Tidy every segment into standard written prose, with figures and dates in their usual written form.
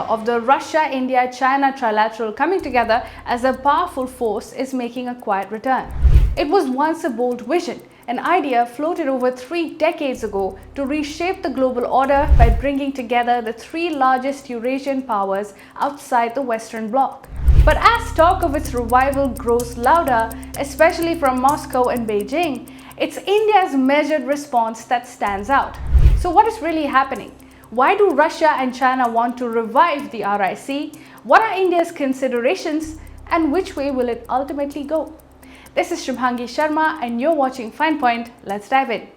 of the Russia-India-China trilateral coming together as a powerful force is making a quiet return. It was once a bold vision, an idea floated over 3 decades ago to reshape the global order by bringing together the 3 largest Eurasian powers outside the Western Bloc. But as talk of its revival grows louder, especially from Moscow and Beijing, it's India's measured response that stands out. So what is really happening? Why do Russia and China want to revive the RIC? What are India's considerations? And which way will it ultimately go? This is Shubhangi Sharma and you're watching Fine Point. Let's dive in.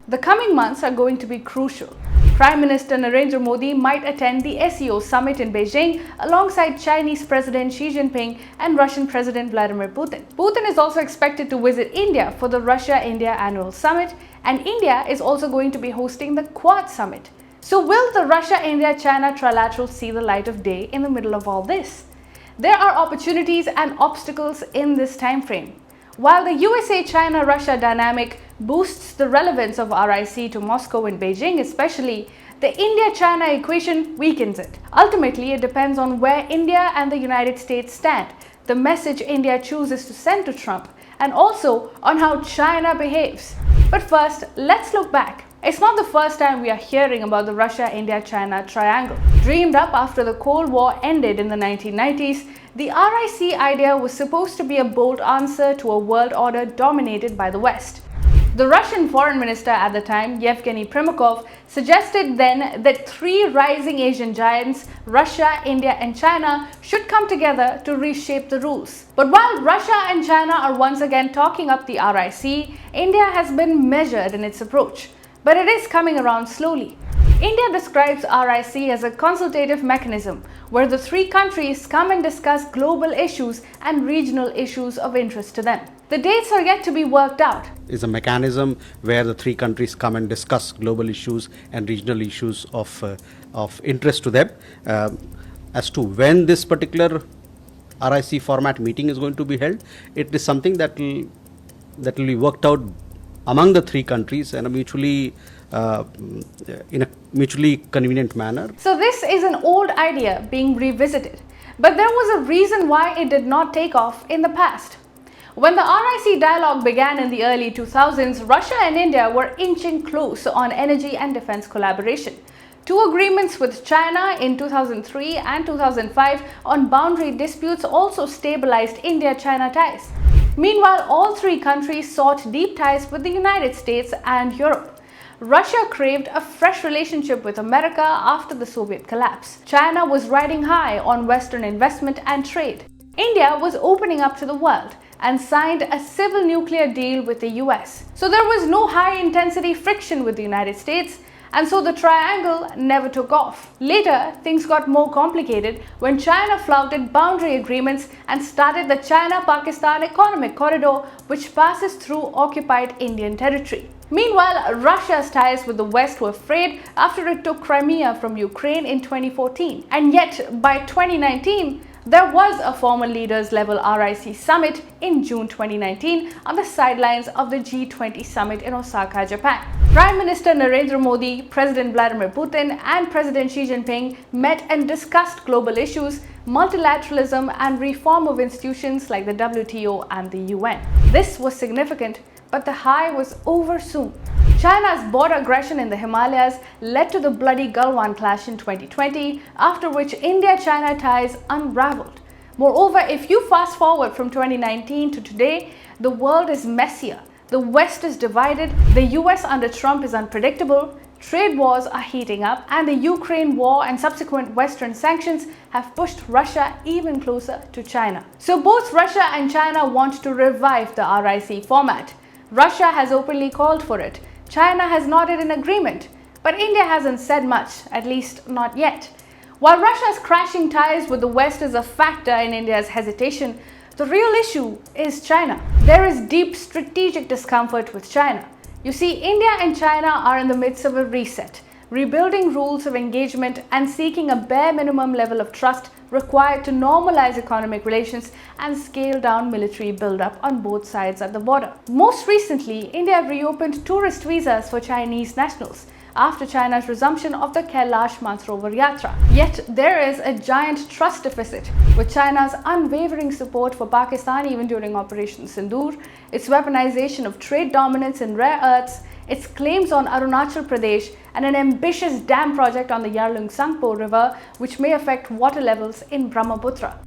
The coming months are going to be crucial. Prime Minister Narendra Modi might attend the SCO summit in Beijing alongside Chinese President Xi Jinping and Russian President Vladimir Putin. Putin is also expected to visit India for the Russia-India annual summit, and India is also going to be hosting the Quad summit. So will the Russia-India-China trilateral see the light of day in the middle of all this? There are opportunities and obstacles in this time frame. While the USA-China-Russia dynamic boosts the relevance of RIC to Moscow and Beijing especially, the India-China equation weakens it. Ultimately, it depends on where India and the United States stand, the message India chooses to send to Trump, and also on how China behaves. But first, let's look back. It's not the first time we are hearing about the Russia-India-China triangle. Dreamed up after the Cold War ended in the 1990s, the RIC idea was supposed to be a bold answer to a world order dominated by the West. The Russian foreign minister at the time, Yevgeny Primakov, suggested then that 3 rising Asian giants, Russia, India and China, should come together to reshape the rules. But while Russia and China are once again talking up the RIC, India has been measured in its approach. But it is coming around slowly. India describes RIC as a consultative mechanism where the 3 countries come and discuss global issues and regional issues of interest to them. The dates are yet to be worked out. It's a mechanism where the 3 countries come and discuss global issues and regional issues of interest to them. As to when this particular RIC format meeting is going to be held, it is something that will be worked out among the 3 countries in a mutually convenient manner. So this is an old idea being revisited, but there was a reason why it did not take off in the past. When the RIC dialogue began in the early 2000s, Russia and India were inching close on energy and defense collaboration. 2 agreements with China in 2003 and 2005 on boundary disputes also stabilized India-China ties. Meanwhile, all 3 countries sought deep ties with the United States and Europe. Russia craved a fresh relationship with America after the Soviet collapse. China was riding high on Western investment and trade. India was opening up to the world and signed a civil nuclear deal with the US. So there was no high-intensity friction with the United States, and so the triangle never took off. Later, things got more complicated when China flouted boundary agreements and started the China-Pakistan Economic Corridor, which passes through occupied Indian territory. Meanwhile, Russia's ties with the West were frayed after it took Crimea from Ukraine in 2014. And yet, by 2019, there was a formal leaders-level RIC summit in June 2019 on the sidelines of the G20 summit in Osaka, Japan. Prime Minister Narendra Modi, President Vladimir Putin and President Xi Jinping met and discussed global issues, multilateralism and reform of institutions like the WTO and the UN. This was significant, but the high was over soon. China's border aggression in the Himalayas led to the bloody Galwan clash in 2020, after which India-China ties unraveled. Moreover, if you fast forward from 2019 to today, the world is messier. The West is divided, the US under Trump is unpredictable, trade wars are heating up, and the Ukraine war and subsequent Western sanctions have pushed Russia even closer to China. So both Russia and China want to revive the RIC format. Russia has openly called for it. China has nodded in agreement, but India hasn't said much, at least not yet. While Russia's crashing ties with the West is a factor in India's hesitation, the real issue is China. There is deep strategic discomfort with China. You see, India and China are in the midst of a reset. rebuilding rules of engagement and seeking a bare minimum level of trust required to normalize economic relations and scale down military buildup on both sides at the border. Most recently, India reopened tourist visas for Chinese nationals after China's resumption of the Kailash Mansarovar Yatra. Yet there is a giant trust deficit, with China's unwavering support for Pakistan even during Operation Sindoor, its weaponization of trade dominance in rare earths, its claims on Arunachal Pradesh, and an ambitious dam project on the Yarlung-Tsangpo River, which may affect water levels in Brahmaputra.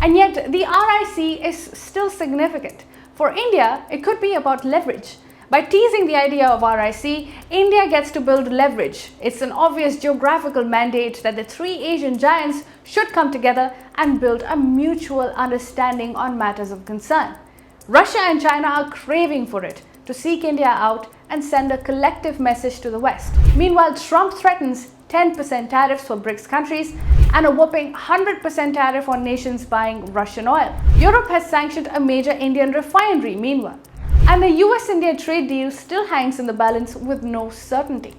And yet the RIC is still significant. For India, it could be about leverage. By teasing the idea of RIC, India gets to build leverage. It's an obvious geographical mandate that the three Asian giants should come together and build a mutual understanding on matters of concern. Russia and China are craving for it, to seek India out and send a collective message to the West. Meanwhile, Trump threatens 10% tariffs for BRICS countries and a whopping 100% tariff on nations buying Russian oil. Europe has sanctioned a major Indian refinery meanwhile. And the US-India trade deal still hangs in the balance with no certainty.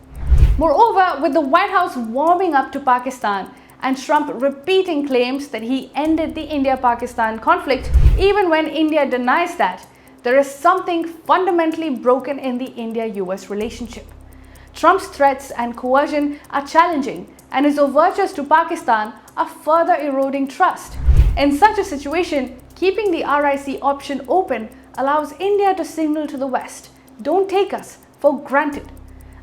Moreover, with the White House warming up to Pakistan and Trump repeating claims that he ended the India-Pakistan conflict, even when India denies that, there is something fundamentally broken in the India-US relationship. Trump's threats and coercion are challenging, and his overtures to Pakistan are further eroding trust. In such a situation, keeping the RIC option open allows India to signal to the West, don't take us for granted.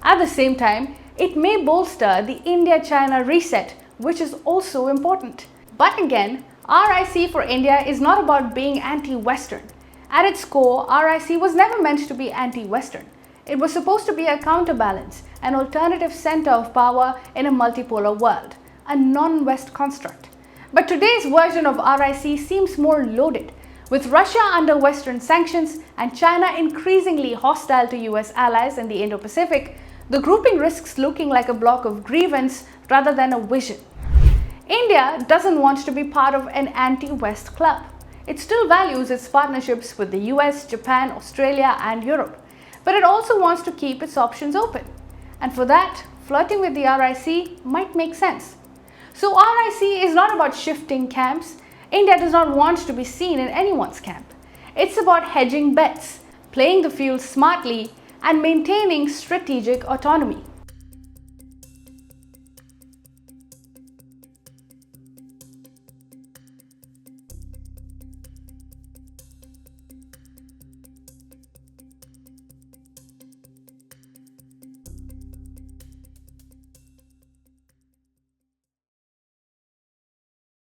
At the same time, it may bolster the India-China reset, which is also important. But again, RIC for India is not about being anti-Western. At its core, RIC was never meant to be anti-Western. It was supposed to be a counterbalance, an alternative center of power in a multipolar world, a non-West construct. But today's version of RIC seems more loaded. With Russia under Western sanctions and China increasingly hostile to US allies in the Indo-Pacific, the grouping risks looking like a block of grievance rather than a vision. India doesn't want to be part of an anti-West club. It still values its partnerships with the US, Japan, Australia, and Europe. But it also wants to keep its options open. And for that, flirting with the RIC might make sense. So RIC is not about shifting camps. India does not want to be seen in anyone's camp. It's about hedging bets, playing the field smartly, and maintaining strategic autonomy.